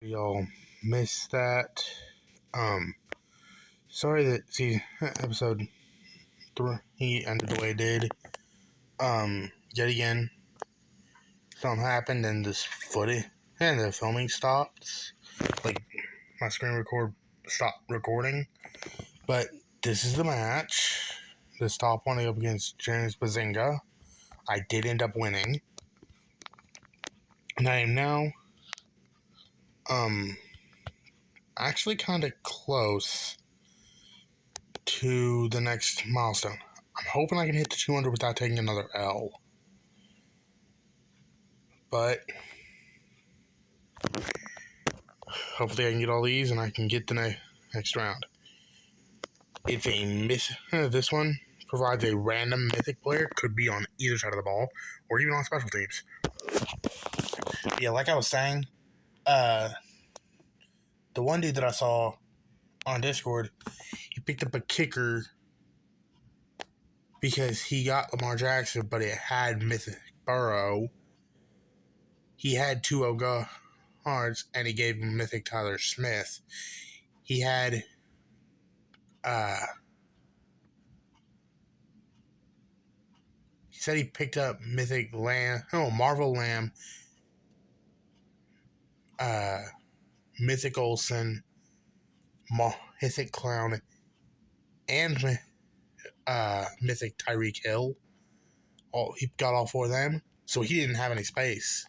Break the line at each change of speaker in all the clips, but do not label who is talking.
y'all missed that. Um, Sorry that episode 3 ended the way it did. Yet again, something happened and this footage and the filming stopped. Like my screen record stopped recording. But this is the match. This top one up against James Bazinga. I did end up winning. And I am now actually kind of close to the next milestone. I'm hoping I can hit the 200 without taking another L. But hopefully I can get all these and I can get the next round. It's a this one provides a random mythic player, could be on either side of the ball, or even on special teams. Yeah, like I was saying, the one dude that I saw on Discord, he picked up a kicker because he got Lamar Jackson, but it had Mythic Burrow. He had 2 guards, and he gave him Mythic Tyler Smith. He had he said he picked up Mythic Lamb, Marvel Lamb, Mythic Olsen, Mythic Clown, and Mythic Tyreek Hill. He got all 4 of them, so he didn't have any space.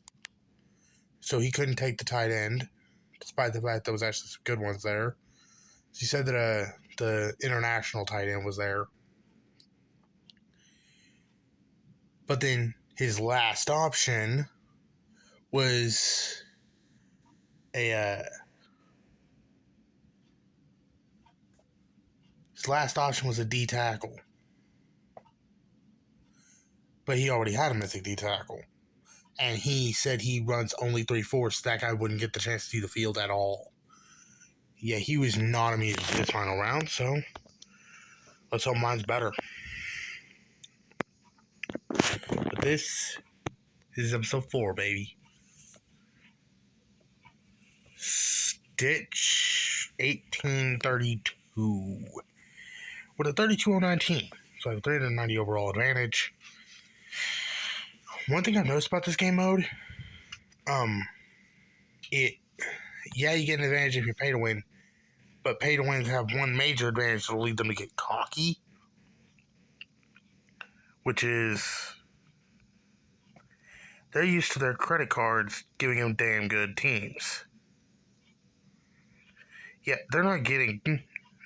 So he couldn't take the tight end, despite the fact there was actually some good ones there. He said that the international tight end was there. But then his last option was his last option was a D tackle. But he already had a mythic D tackle. And he said he runs only 3/4, so that guy wouldn't get the chance to see the field at all. Yeah, he was not immediate to this final round, so let's hope mine's better. But this is episode 4, baby. Stitch 1832 with a 32-0-19, so I have a 390 overall advantage. One thing I've noticed about this game mode, you get an advantage if you pay to win, but pay to wins have one major advantage that'll lead them to get cocky, which is they're used to their credit cards giving them damn good teams. Yeah, they're not getting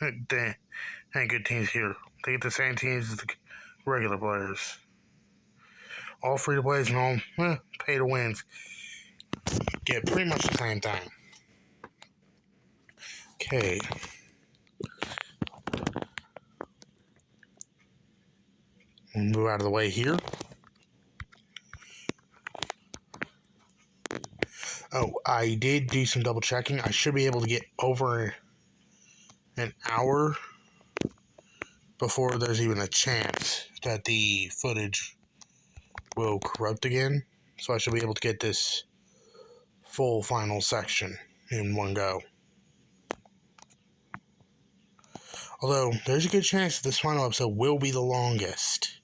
good teams here. They get the same teams as the regular players. All free-to-plays and all pay-to-wins get pretty much the same thing. Okay. We'll move out of the way here. Oh, I did do some double checking. I should be able to get over an hour before there's even a chance that the footage will corrupt again. So I should be able to get this full final section in one go. Although, there's a good chance that this final episode will be the longest.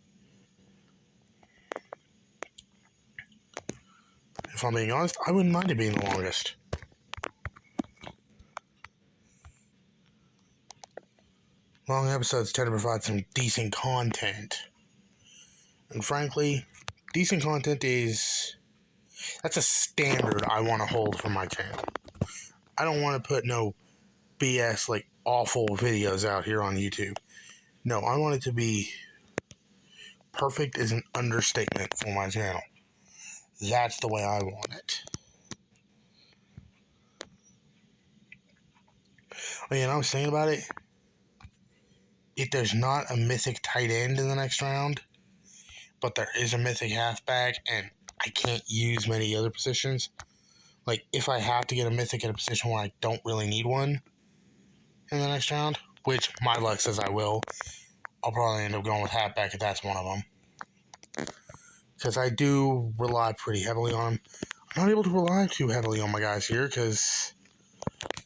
If I'm being honest, I wouldn't mind it being the longest. Long episodes tend to provide some decent content. And frankly, decent content that's a standard I want to hold for my channel. I don't want to put no BS, like awful videos out here on YouTube. No, I want it to be perfect is an understatement for my channel. That's the way I want it. And I was thinking about it. If there's not a mythic tight end in the next round, but there is a mythic halfback, and I can't use many other positions, like if I have to get a mythic in a position where I don't really need one in the next round, which my luck says I will, I'll probably end up going with halfback if that's one of them. Because I do rely pretty heavily on them. I'm not able to rely too heavily on my guys here because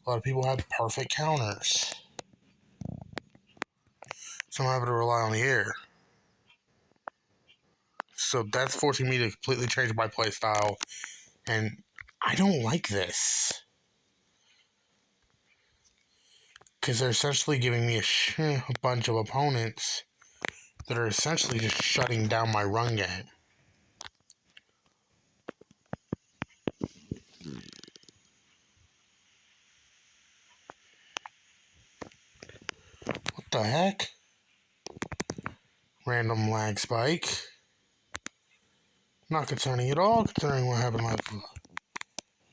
A lot of people have perfect counters. So I'm having to rely on the air. So that's forcing me to completely change my play style. And I don't like this. Because they're essentially giving me a bunch of opponents that are essentially just shutting down my run game. What the heck? Random lag spike. Not concerning at all, concerning what happened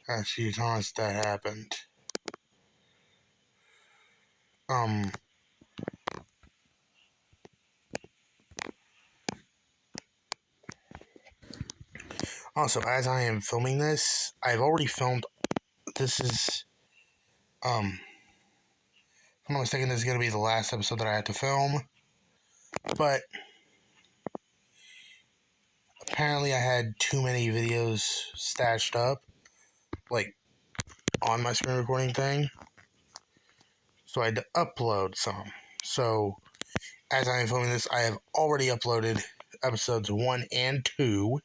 last few times that happened. Also, as I am filming this, I've already filmed. This is, if I'm not mistaken, this is going to be the last episode that I had to film. But apparently, I had too many videos stashed up, like on my screen recording thing. So I had to upload some. So, as I am filming this, I have already uploaded episodes 1 and 2.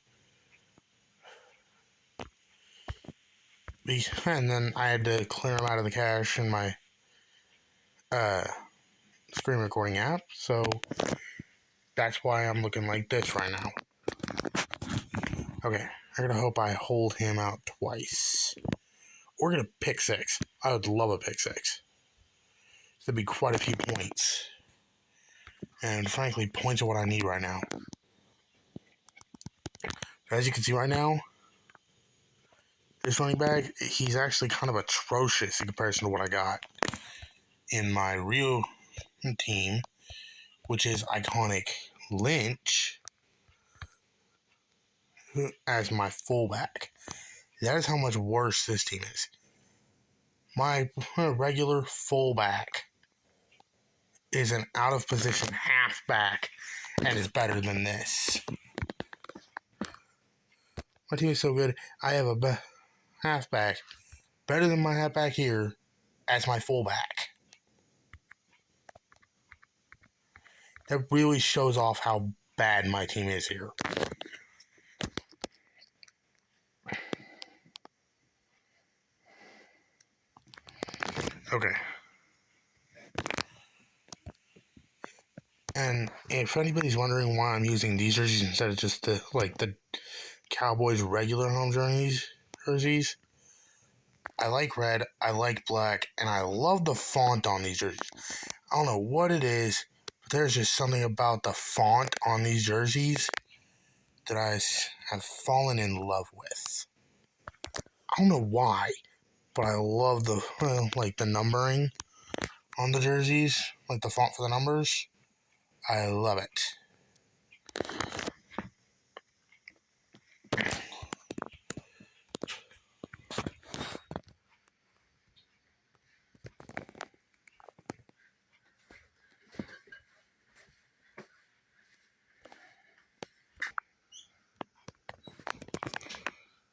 And then I had to clear them out of the cache in my screen recording app. So, that's why I'm looking like this right now. Okay, I'm gonna hope I hold him out twice. Or get a pick six. I would love a pick six. That'd be quite a few points. And frankly, points are what I need right now. As you can see right now, this running back, he's actually kind of atrocious in comparison to what I got in my real team, which is iconic Lynch as my fullback. That is how much worse this team is. My regular fullback is an out of position halfback and is better than this. My team is so good. I have a halfback better than my halfback here as my fullback. That really shows off how bad my team is here. Okay. And if anybody's wondering why I'm using these jerseys instead of just the Cowboys regular home jerseys, I like red, I like black, and I love the font on these jerseys. I don't know what it is, but there's just something about the font on these jerseys that I have fallen in love with. I don't know why, but I love the the numbering on the jerseys, like the font for the numbers. I love it.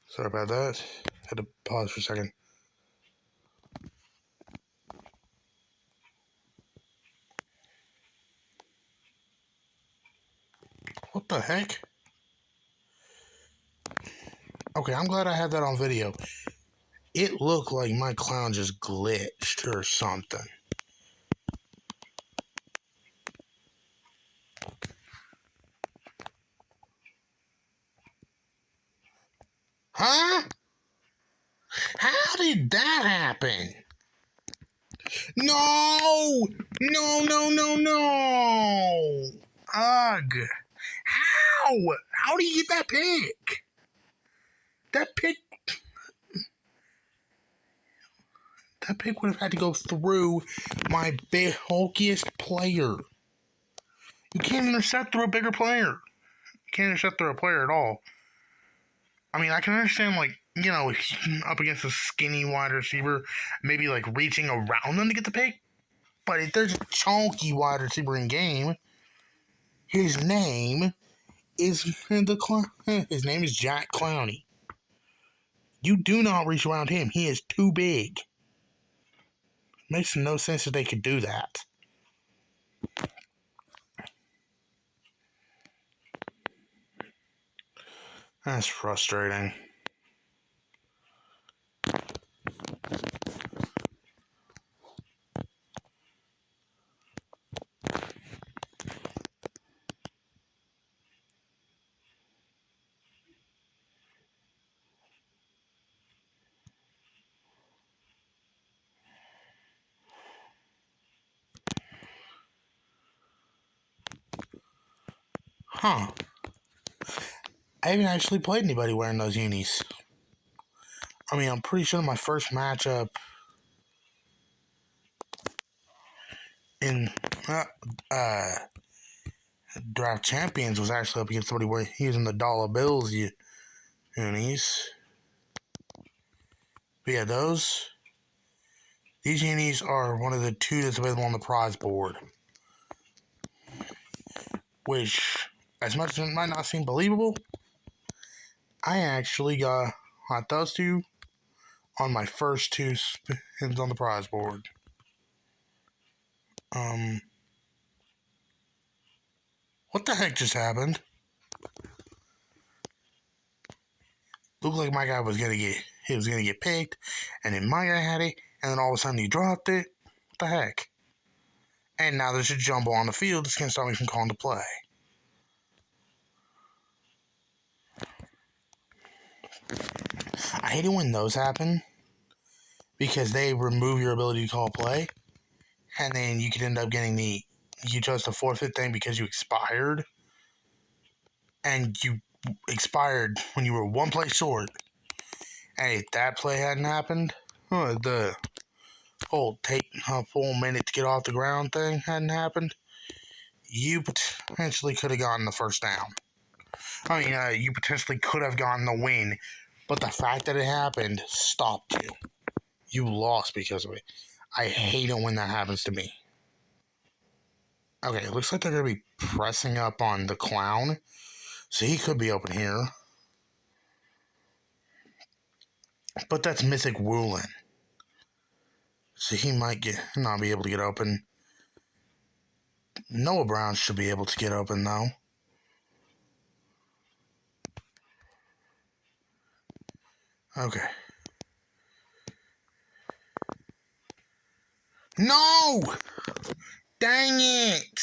Sorry about that. Had to pause for a second. What the heck? Okay, I'm glad I had that on video. It looked like my clown just glitched or something. Huh? How did that happen? No! No, no, no, no! Ugh. How? How do you get that pick? That pick would have had to go through my bulkiest player. You can't intercept through a bigger player. You can't intercept through a player at all. I mean, I can understand, up against a skinny wide receiver, maybe, reaching around them to get the pick. But if there's a chunky wide receiver in game, his name is his name is Jack Clowney. You do not reach around him. He is too big. Makes no sense that they could do that. That's frustrating. Huh. I haven't actually played anybody wearing those unis. I mean, I'm pretty sure my first matchup in uh, Draft Champions was actually up against somebody where using the dollar bills unis. But yeah, these unis are one of the two that's available on the prize board. Which, as much as it might not seem believable, I actually got those two on my first two spins on the prize board. What the heck just happened? Looked like my guy was gonna get picked, and then my guy had it, and then all of a sudden he dropped it. What the heck? And now there's a jumbo on the field that's gonna stop me from calling the play. I hate it when those happen because they remove your ability to call a play, and then you could end up getting you chose the forfeit thing because you expired, and you expired when you were one play short. And if that play hadn't happened, the whole take a full minute to get off the ground thing hadn't happened, you potentially could have gotten the first down. I mean, you potentially could have gotten the win, but the fact that it happened stopped you. You lost because of it. I hate it when that happens to me. Okay, it looks like they're going to be pressing up on the clown, so he could be open here. But that's Mythic Woolen, so he might not be able to get open. Noah Brown should be able to get open, though. Okay. No! Dang it!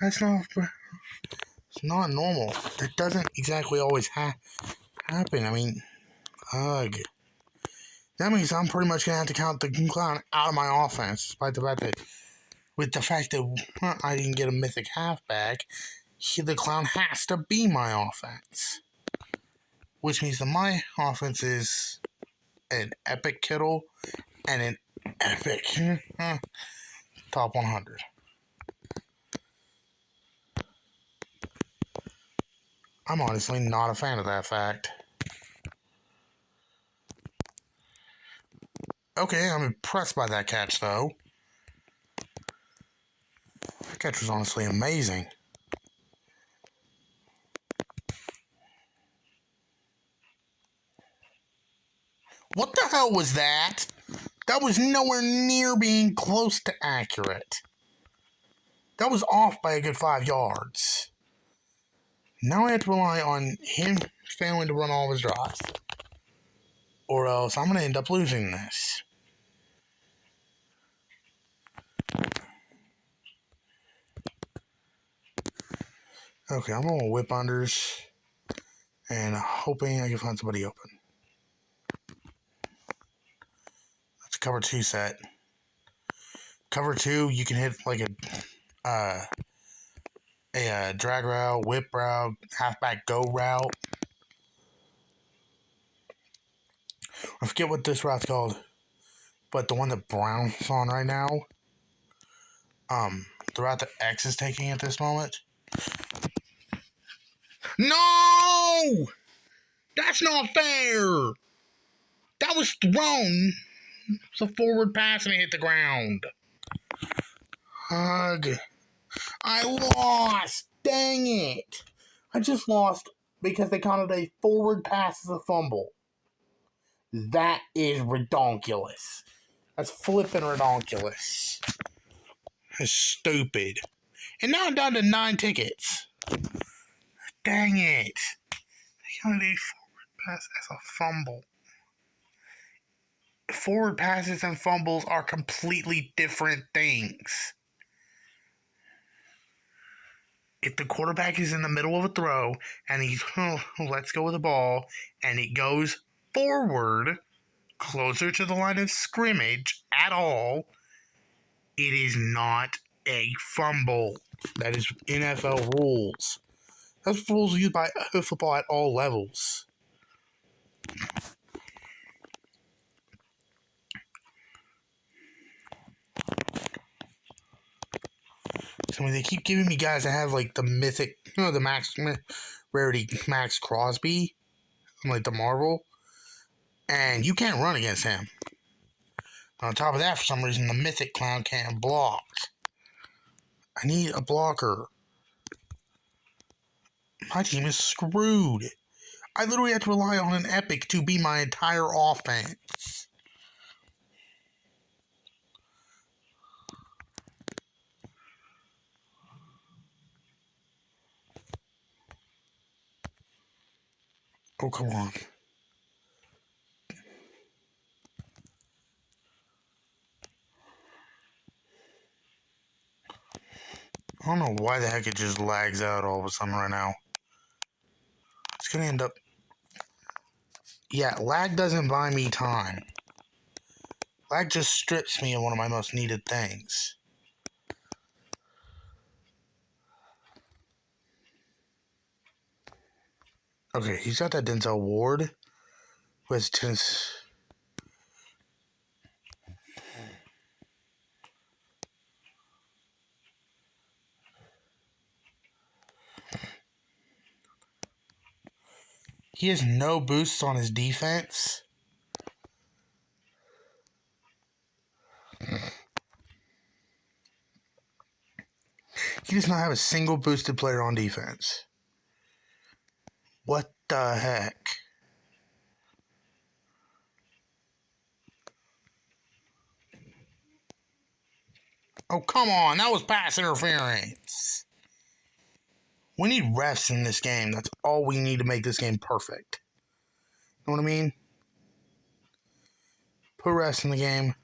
That's not... It's not normal. That doesn't exactly always happen. I mean, ugh. That means I'm pretty much going to have to count the clown out of my offense, despite the fact that... With the fact that I didn't get a mythic halfback, the clown has to be my offense. Which means that my offense is an epic Kittle and an epic top 100. I'm honestly not a fan of that fact. Okay, I'm impressed by that catch, though. That catch was honestly amazing. What the hell was that? That was nowhere near being close to accurate. That was off by a good 5 yards. Now I have to rely on him failing to run all of his drives. Or else I'm going to end up losing this. Okay, I'm going to whip unders. And hoping I can find somebody open. That's a cover 2 set. Cover 2, you can hit like a drag route, whip route, halfback go route. I forget what this route's called, but the one that Brown's on right now, the route that X is taking at this moment. No! That's not fair! That was thrown. It's a forward pass and it hit the ground. Ugh. I lost! Dang it! I just lost because they counted a forward pass as a fumble. That is redonkulous. That's flipping ridiculous. That's stupid. And now I'm down to 9 tickets. Dang it. They only need forward pass as a fumble. Forward passes and fumbles are completely different things. If the quarterback is in the middle of a throw and he's, let's go with the ball, and it goes forward, closer to the line of scrimmage at all, it is not a fumble. That is NFL rules. Those rules are used by football at all levels. So when they keep giving me guys that have like the mythic, the max rarity Max Crosby, like the Marvel, and you can't run against him. On top of that, for some reason, the mythic clown can't block. I need a blocker. My team is screwed. I literally have to rely on an epic to be my entire offense. Oh, come on. I don't know why the heck it just lags out all of a sudden right now. It's going to end up... Yeah, lag doesn't buy me time. Lag just strips me of one of my most needed things. Okay, he's got that Denzel Ward. With he has no boosts on his defense. He does not have a single boosted player on defense. What the heck? Oh, come on. That was pass interference. We need refs in this game. That's all we need to make this game perfect. You know what I mean? Put refs in the game.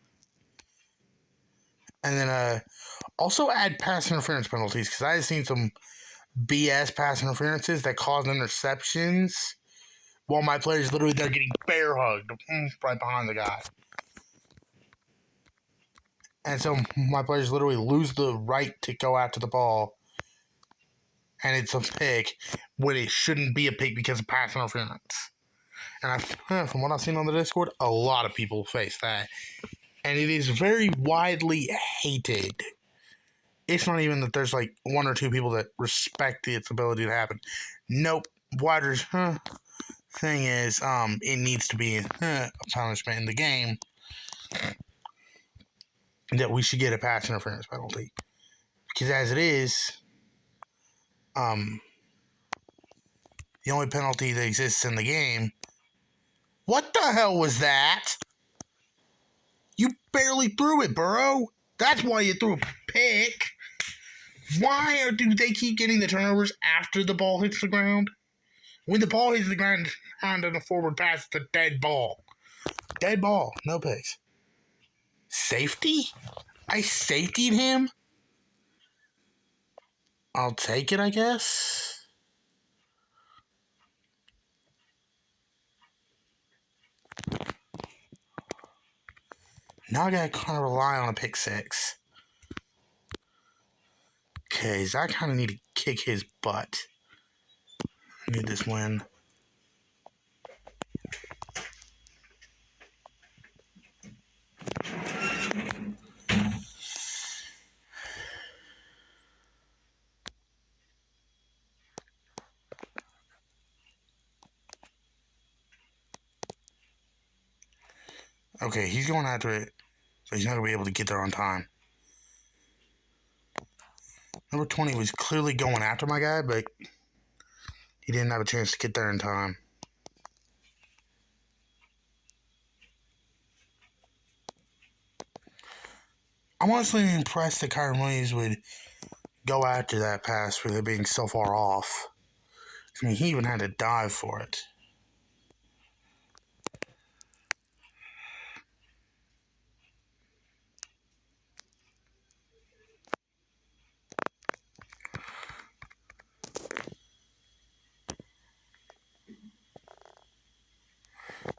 And then also add pass interference penalties, because I've seen some BS pass interferences that cause interceptions while my players literally they're getting bear hugged right behind the guy. And so my players literally lose the right to go after the ball, and it's a pick when it shouldn't be a pick because of pass interference. And from what I've seen on the Discord, a lot of people face that. And it is very widely hated. It's not even that there's like 1 or 2 people that respect its ability to happen. Nope. Wider's thing is, it needs to be a punishment in the game that we should get a pass interference penalty. Because as it is, the only penalty that exists in the game. What the hell was that? You barely threw it, Burrow. That's why you threw a pick. Why do they keep getting the turnovers after the ball hits the ground? When the ball hits the ground on a forward pass, it's a dead ball. Dead ball, no picks. Safety? I safetied him? I'll take it, I guess. Now I gotta kind of rely on a pick 6. Okay, so I kind of need to kick his butt. I need this win. Okay, he's going after it, but he's not going to be able to get there on time. Number 20 was clearly going after my guy, but he didn't have a chance to get there in time. I'm honestly impressed that Kyron Williams would go after that pass with it being so far off. I mean, he even had to dive for it.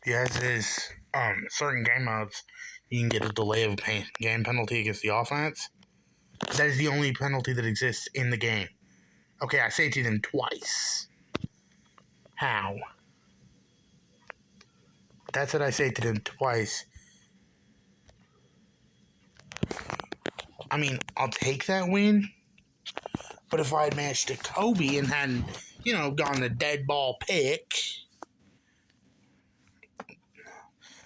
Yeah, as it is, certain game modes, you can get a delay of game penalty against the offense. That is the only penalty that exists in the game. Okay, I saved him twice. How? That's what I saved him twice. I mean, I'll take that win. But if I had matched to Kobe and hadn't, gone the dead ball pick.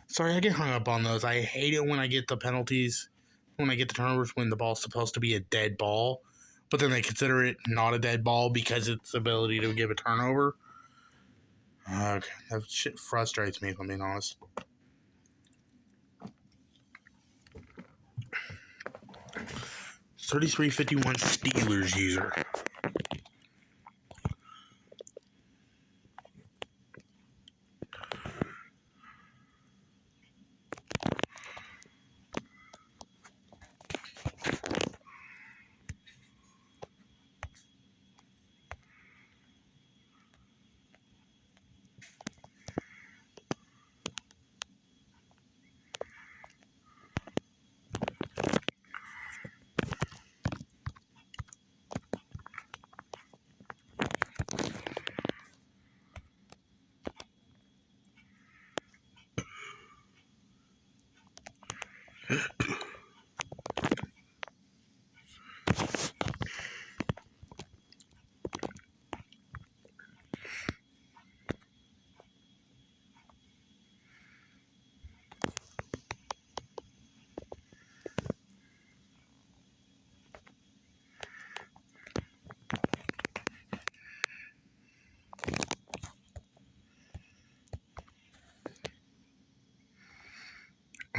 Sorry, I get hung up on those. I hate it when I get the penalties, when I get the turnovers when the ball's supposed to be a dead ball, but then they consider it not a dead ball because it's the ability to give a turnover. That shit frustrates me, if I'm being honest. It's 3351 Steelers user.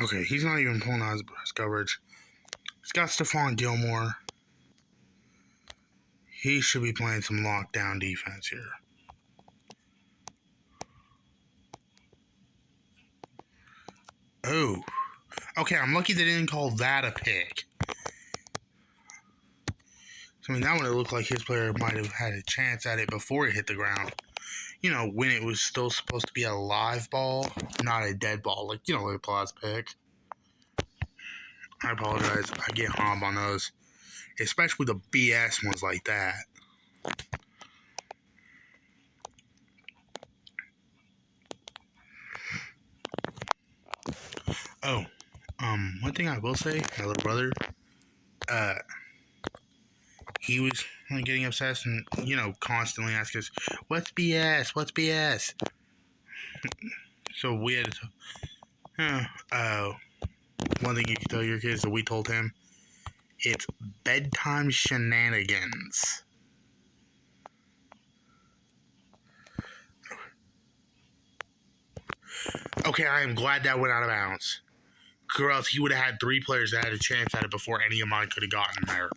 Okay, he's not even pulling out his coverage. He's got Stephon Gilmore. He should be playing some lockdown defense here. Oh. Okay, I'm lucky they didn't call that a pick. I mean, that would have looked like his player might have had a chance at it before it hit the ground. When it was still supposed to be a live ball, not a dead ball. Like a pause pick. I apologize. I get hung up on those. Especially the BS ones like that. Oh, one thing I will say, my little brother, he was getting obsessed and, constantly asking us, what's BS? What's BS? So we had to, one thing you can tell your kids that we told him, it's bedtime shenanigans. Okay, I am glad that went out of bounds. Or else he would have had 3 players that had a chance at it before any of mine could have gotten there.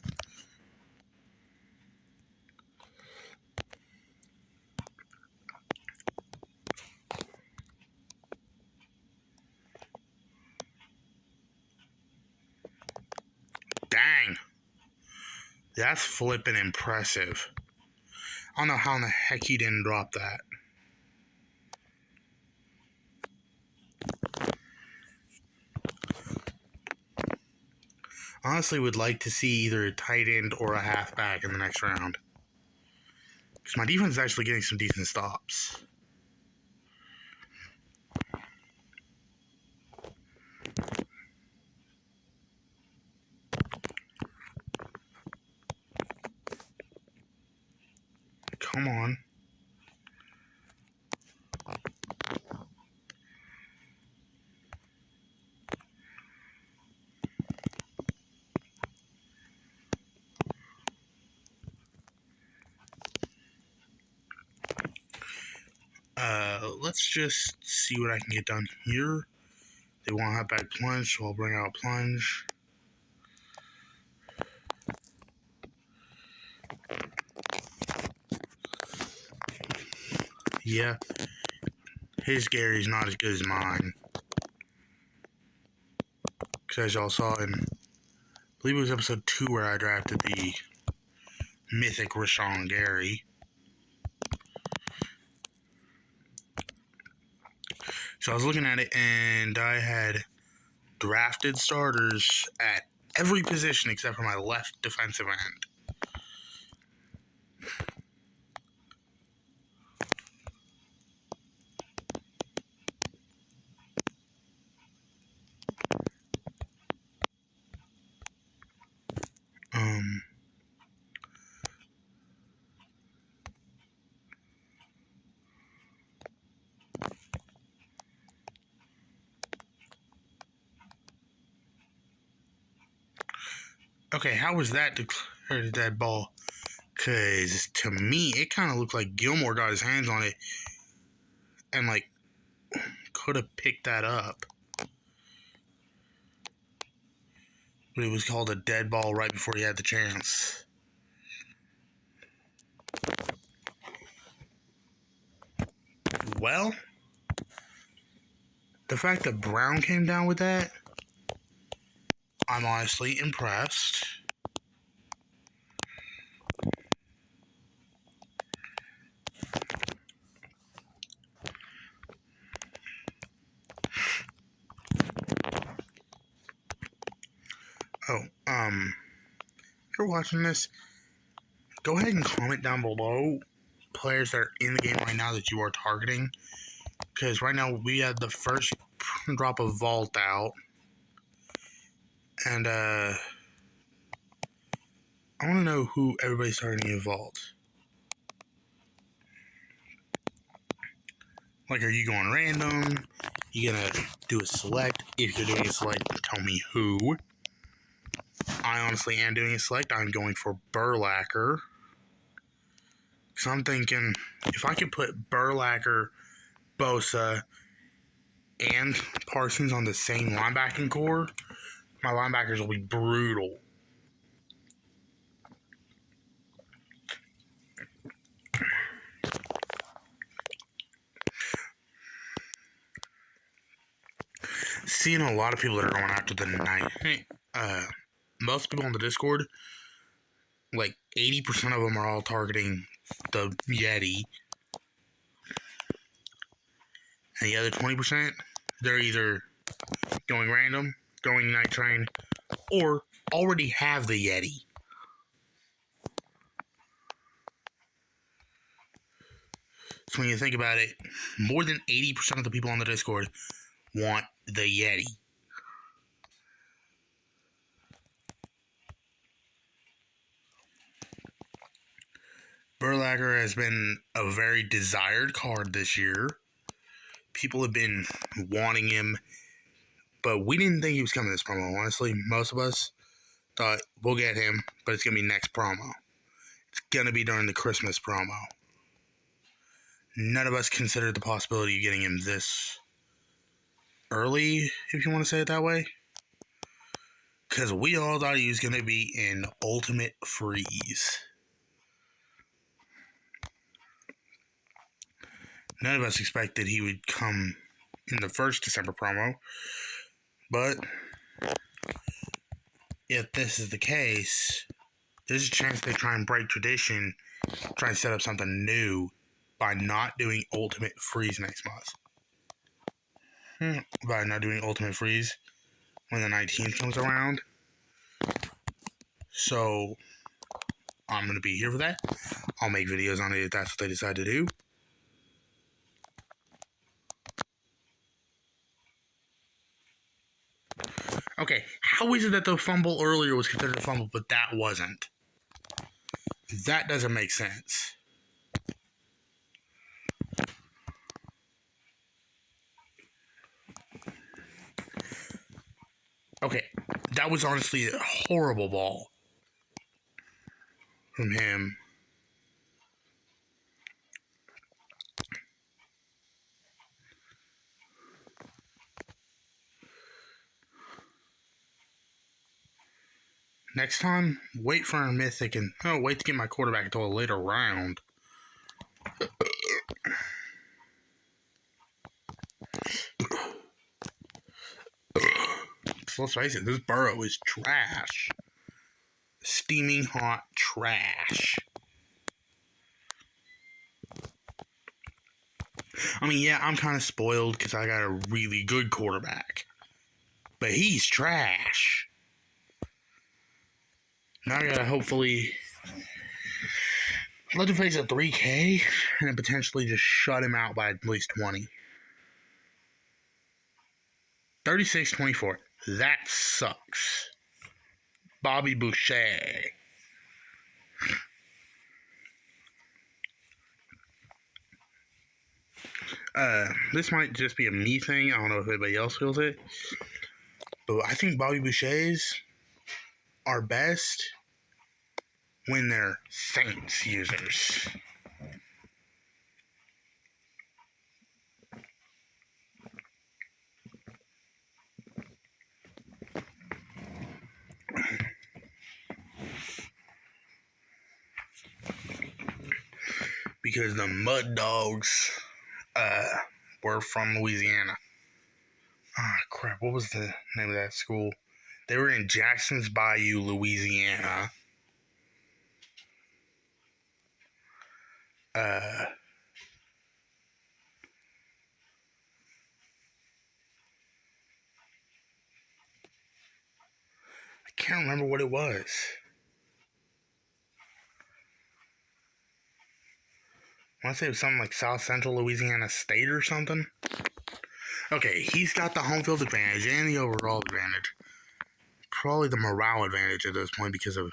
Dang. That's flippin' impressive. I don't know how in the heck he didn't drop that. Honestly, would like to see either a tight end or a halfback in the next round. Because my defense is actually getting some decent stops. Come on. Let's just see what I can get done here. They want to have back plunge, so I'll bring out plunge. Yeah, his Gary's not as good as mine. Because as y'all saw in, I believe it was episode 2 where I drafted the mythic Rashawn Gary. So I was looking at it, and I had drafted starters at every position except for my left defensive end. Okay, how was that declared a dead ball? Because to me, it kind of looked like Gilmore got his hands on it and, like, could have picked that up. But it was called a dead ball right before he had the chance. Well, the fact that Brown came down with that, I'm honestly impressed. Oh, if you're watching this, go ahead and comment down below players that are in the game right now that you are targeting. Because right now we had the first drop of Vault out. And, I want to know who everybody's targeting in Vault. Like, are you going random? You gonna do a select? If you're doing a select, tell me who. I honestly am doing a select. I'm going for Burlacker. Because I'm thinking, if I could put Burlacker, Bosa, and Parsons on the same linebacking core, my linebackers will be brutal. Seeing a lot of people that are going after the night. Most people on the Discord, like 80% of them are all targeting the Yeti. And the other 20%, they're either going random, going night train, or already have the Yeti. So when you think about it, more than 80% of the people on the Discord want the Yeti. Burlacker has been a very desired card this year. People have been wanting him, but we didn't think he was coming this promo. Honestly, most of us thought we'll get him, but it's going to be next promo. It's going to be during the Christmas promo. None of us considered the possibility of getting him this early, if you want to say it that way. Because we all thought he was going to be in Ultimate Freeze. None of us expected he would come in the first December promo. But if this is the case, there's a chance they try and break tradition, try and set up something new by not doing Ultimate Freeze next month. By not doing Ultimate Freeze when the 19th comes around. So, I'm going to be here for that. I'll make videos on it if that's what they decide to do. Okay, how is it that the fumble earlier was considered a fumble, but that wasn't? That doesn't make sense. Okay, that was honestly a horrible ball from him. Next time, wait for a mythic and wait to get my quarterback until a later round. So let's face it, this burrow is trash. Steaming hot trash. I mean, yeah, I'm kind of spoiled because I got a really good quarterback. But he's trash. Now I gotta hopefully let him face a 3K and then potentially just shut him out by at least 20. 36-24. That sucks. Bobby Boucher. This might just be a me thing. I don't know if anybody else feels it. But I think Bobby Bouchers are best when they're Saints users. Because the Mud Dogs were from Louisiana. Ah, crap. What was the name of that school? They were in Jackson's Bayou, Louisiana. I can't remember what it was. I want to say it was something like South Central Louisiana State or something. Okay, he's got the home field advantage and the overall advantage. Probably the morale advantage at this point because of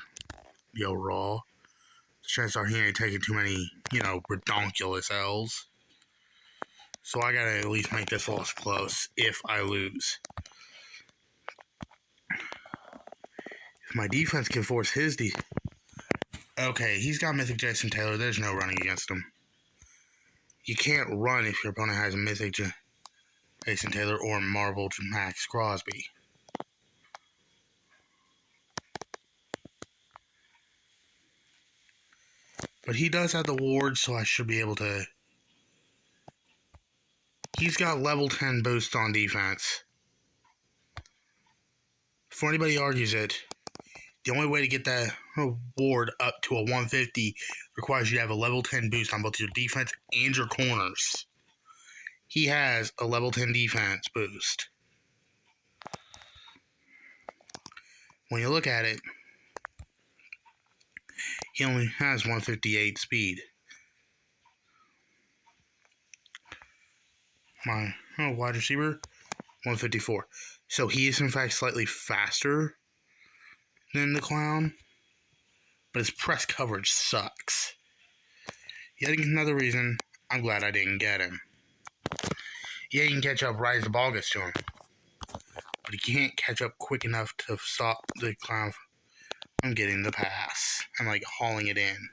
the overall. Chances are he ain't taking too many, redonkulous L's. So I gotta at least make this loss close if I lose. If my defense can force his Okay, he's got Mythic Jason Taylor. There's no running against him. You can't run if your opponent has a Mythic Jason Taylor or Marvel Max Crosby. But he does have the ward, so I should be able to... He's got level 10 boost on defense. Before anybody argues it, the only way to get that ward up to a 150 requires you to have a level 10 boost on both your defense and your corners. He has a level 10 defense boost. When you look at it, he only has 158 speed. My wide receiver, 154. So he is in fact slightly faster than the clown, but his press coverage sucks. Yet another reason I'm glad I didn't get him. Yeah, he can catch up right as the ball gets to him, but he can't catch up quick enough to stop the clown from getting the pass and hauling it in.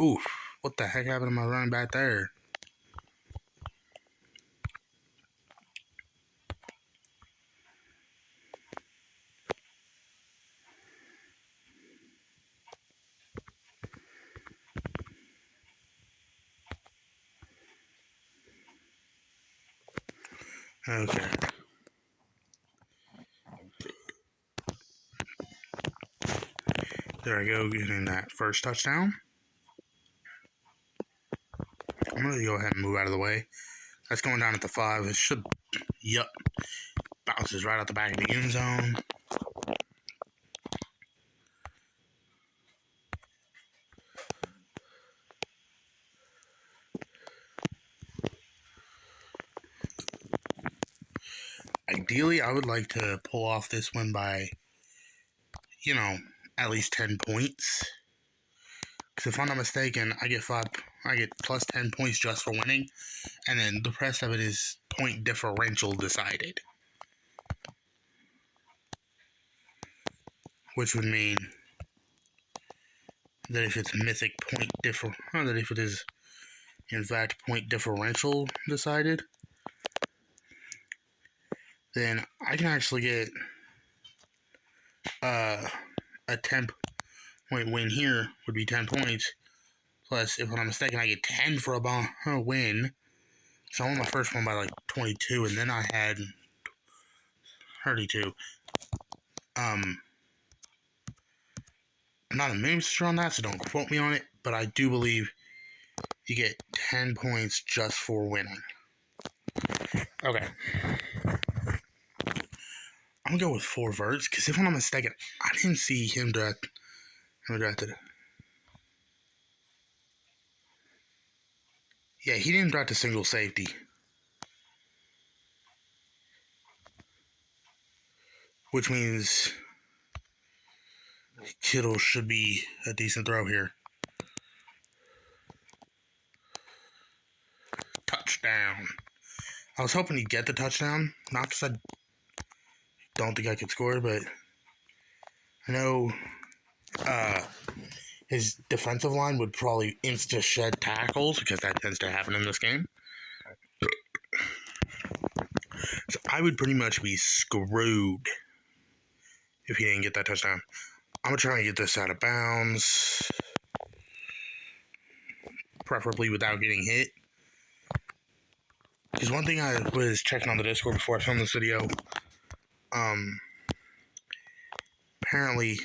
Oof, what the heck happened to my running back there? Okay. There I go, getting that first touchdown. I'm going to go ahead and move out of the way. That's going down at the 5. It should, bounces right out the back of the end zone. Ideally, I would like to pull off this win by, at least 10 points. Because if I'm not mistaken, I get plus 10 points just for winning, and then the rest of it is point differential decided. Which would mean that if it's mythic that if it is in fact point differential decided, then I can actually get a 10-point win here would be 10 points. Plus, if I'm not mistaken, I get 10 for a win. So I won my first one by like 22, and then I had 32. I'm not a minister on that, so don't quote me on it, but I do believe you get 10 points just for winning. Okay. I'm gonna go with 4 verts, because if I'm not mistaken, I didn't see him drafted. Yeah, he didn't draft a single safety. Which means Kittle should be a decent throw here. Touchdown. I was hoping he'd get the touchdown. Not because I don't think I could score, but I know his defensive line would probably insta-shed tackles because that tends to happen in this game. So I would pretty much be screwed if he didn't get that touchdown. I'm going to try and get this out of bounds. Preferably without getting hit. Because one thing I was checking on the Discord before I filmed this video, apparently,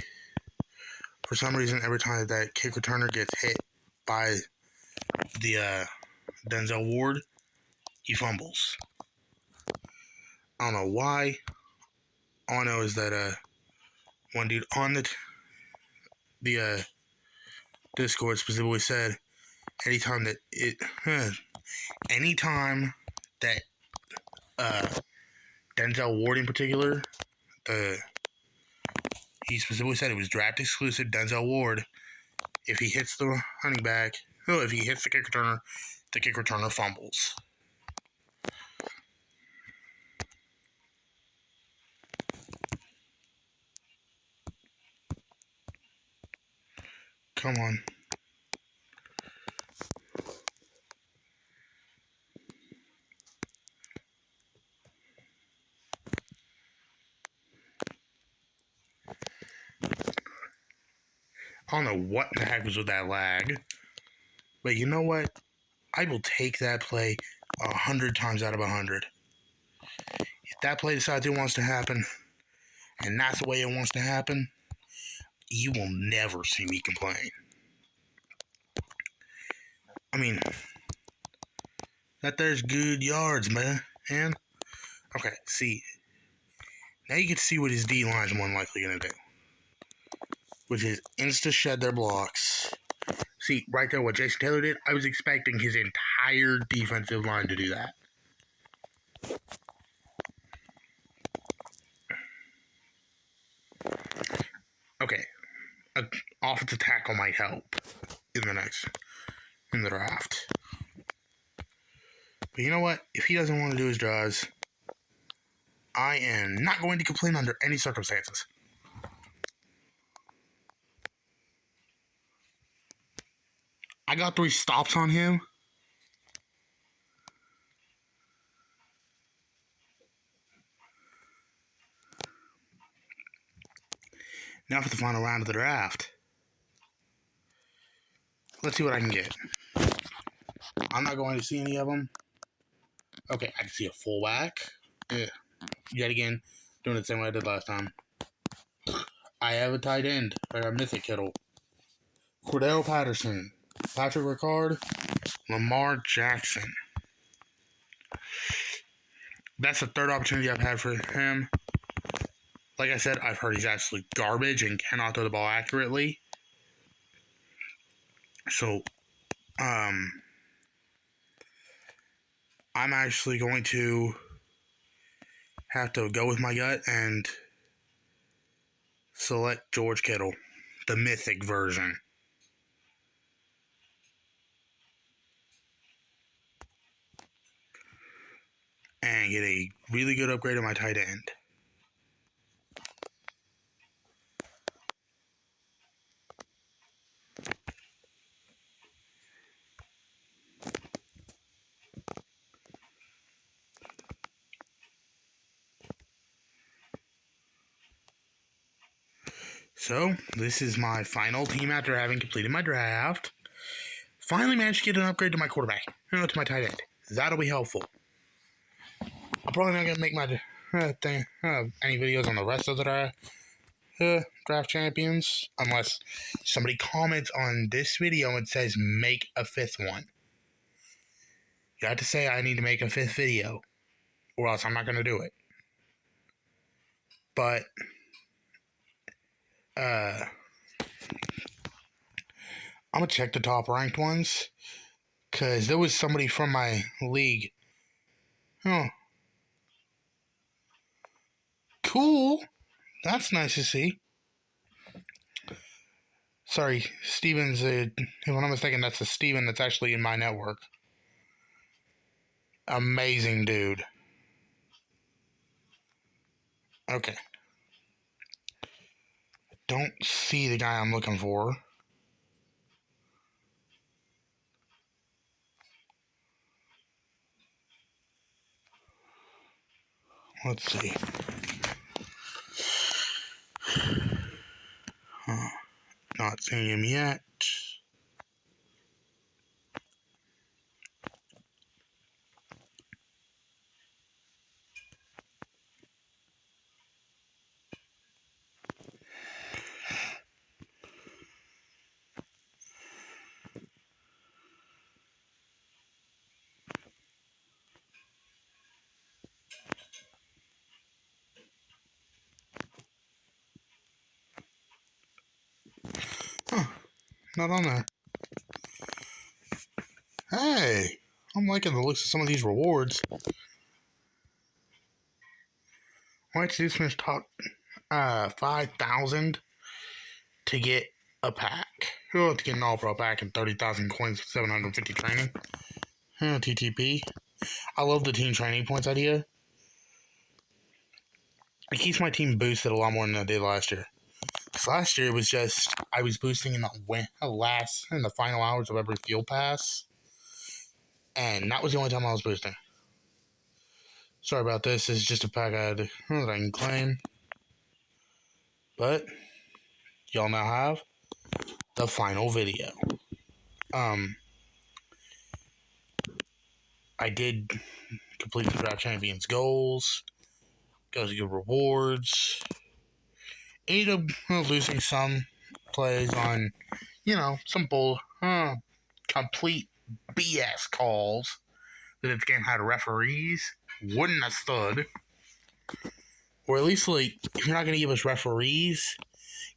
for some reason, every time that kick returner gets hit by the Denzel Ward, he fumbles. I don't know why. All I know is that one dude on the Discord specifically said anytime that Denzel Ward in particular, he specifically said it was draft exclusive Denzel Ward. If he hits the running back, if he hits the kick returner fumbles. Come on. I don't know what the heck was with that lag. But you know what? I will take that play 100 times out of 100. If that play decides it wants to happen, and that's the way it wants to happen, you will never see me complain. I mean, that there's good yards, man. Okay, see. Now you get to see what his D-line's more than likely going to do. Which is insta-shed their blocks. See, right there what Jason Taylor did, I was expecting his entire defensive line to do that. Okay, an offensive tackle might help in the draft. But you know what? If he doesn't want to do his draws, I am not going to complain under any circumstances. I got 3 stops on him. Now for the final round of the draft. Let's see what I can get. I'm not going to see any of them. Okay, I can see a fullback. Yet again, doing it the same way I did last time. I have a tight end. I got Mythic Kittle. Cordell Patterson. Patrick Ricard. Lamar Jackson. That's the 3rd opportunity I've had for him. Like I said, I've heard he's absolutely garbage and cannot throw the ball accurately. So, I'm actually going to have to go with my gut and select George Kittle, the mythic version. And get a really good upgrade on my tight end. So, this is my final team after having completed my draft. Finally managed to get an upgrade to my quarterback. To my tight end. That'll be helpful. I'm probably not going to make my any videos on the rest of the draft champions unless somebody comments on this video and says make a fifth one. You have to say I need to make a fifth video or else I'm not going to do it. But I'm going to check the top ranked ones because there was somebody from my league. Oh, cool. That's nice to see. Sorry, Steven's if I'm not mistaken, that's a Steven that's actually in my network. Amazing dude. Okay. Don't see the guy I'm looking for. Let's see. Not seeing him yet. Huh. Not on there. Hey! I'm liking the looks of some of these rewards. White Suits finish top 5,000 to get a pack. To get an all-pro pack and 30,000 coins, 750 training. TTP. I love the team training points idea. It keeps my team boosted a lot more than I did last year. Because last year it was just, I was boosting in the final hours of every field pass. And that was the only time I was boosting. Sorry about this. This is just a pack that I can claim. But y'all now have the final video. I did complete the Draft Champions goals. Got good rewards. Ended up losing some plays on, some complete BS calls that this game had referees. Wouldn't have stood. Or at least, if you're not going to give us referees,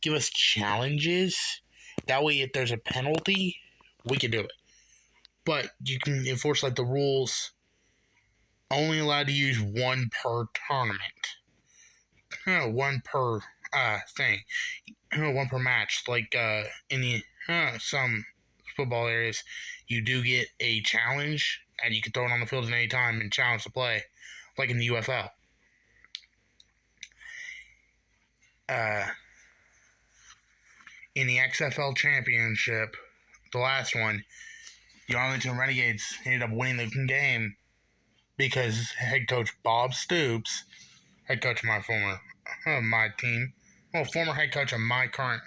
give us challenges. That way, if there's a penalty, we can do it. But you can enforce, the rules only allowed to use one per tournament. One per thing. One per match. In the some football areas, you do get a challenge, and you can throw it on the field at any time and challenge the play, like in the UFL. In the XFL Championship, the last one, the Arlington Renegades ended up winning the game because head coach Bob Stoops, head coach of my team, former head coach of my current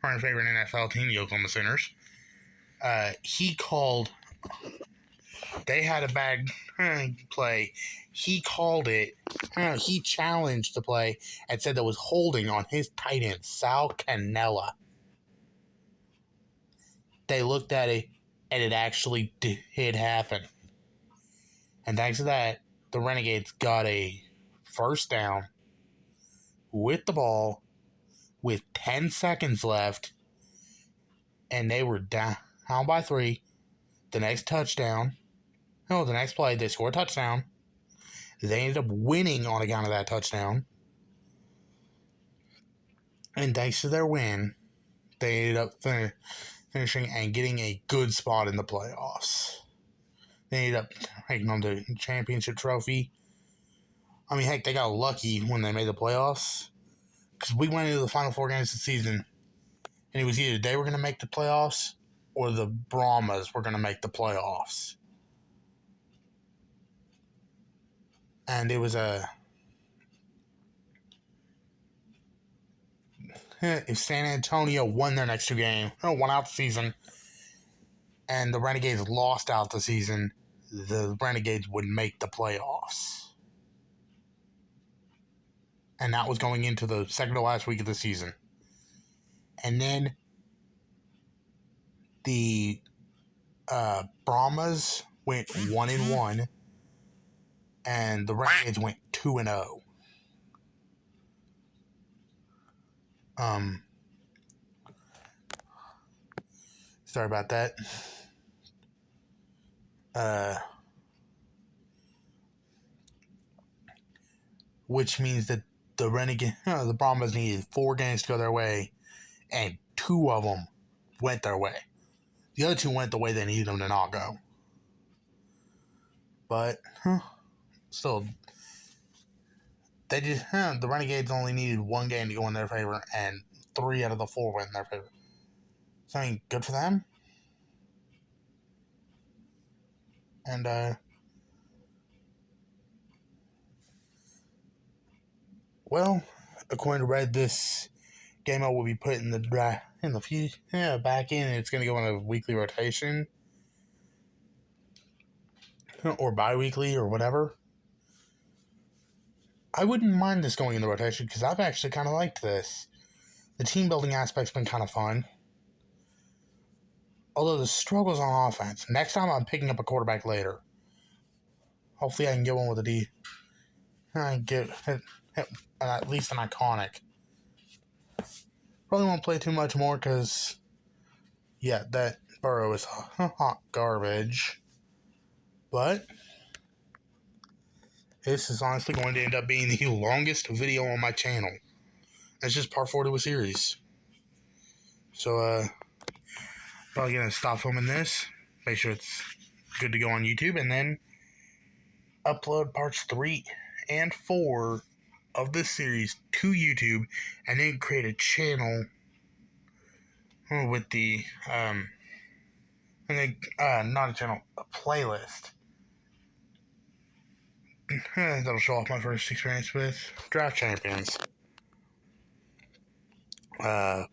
favorite NFL team, the Oklahoma Sooners, he called. They had a bad play. He called it. He challenged the play and said there was holding on his tight end, Sal Cannella. They looked at it, and it actually did happen. And thanks to that, the Renegades got a first down with the ball with 10 seconds left, and they were down by 3. The next play, they scored a touchdown. They ended up winning on account of that touchdown. And thanks to their win, they ended up finishing and getting a good spot in the playoffs. They ended up taking home the championship trophy. I mean, heck, they got lucky when they made the playoffs. Because we went into the final 4 games of the season, and it was either they were going to make the playoffs or the Brahmas were going to make the playoffs. And it was if San Antonio won their next 2 games, won out the season, and the Renegades lost out the season, the Renegades would make the playoffs. And that was going into the second to last week of the season. And then the Brahmas went 1-1, and the Renegades went 2-0. Sorry about that. Which means that the Brahmas needed 4 games to go their way, and 2 of them went their way. The other 2 went the way they needed them to not go. But still, the Renegades only needed 1 game to go in their favor, and 3 out of the 4 went in their favor. So, I mean, good for them. And, well, according to Red, this game will be put in the draft in the future, back in, and it's going to go on a weekly rotation, or bi-weekly, or whatever. I wouldn't mind this going in the rotation, because I've actually kind of liked this. The team building aspect's been kind of fun. Although the struggles on offense. Next time I'm picking up a quarterback later. Hopefully I can get one with a D. I get at least an iconic. Probably won't play too much more because, yeah, that Burrow is hot garbage. But this is honestly going to end up being the longest video on my channel. It's just part 4 to a series. So, probably going to stop filming this. Make sure it's good to go on YouTube. And then upload parts 3 and 4 of this series to YouTube. And then create a channel with the, not a channel, a playlist. That'll show off my first experience with Draft Champions. Bye.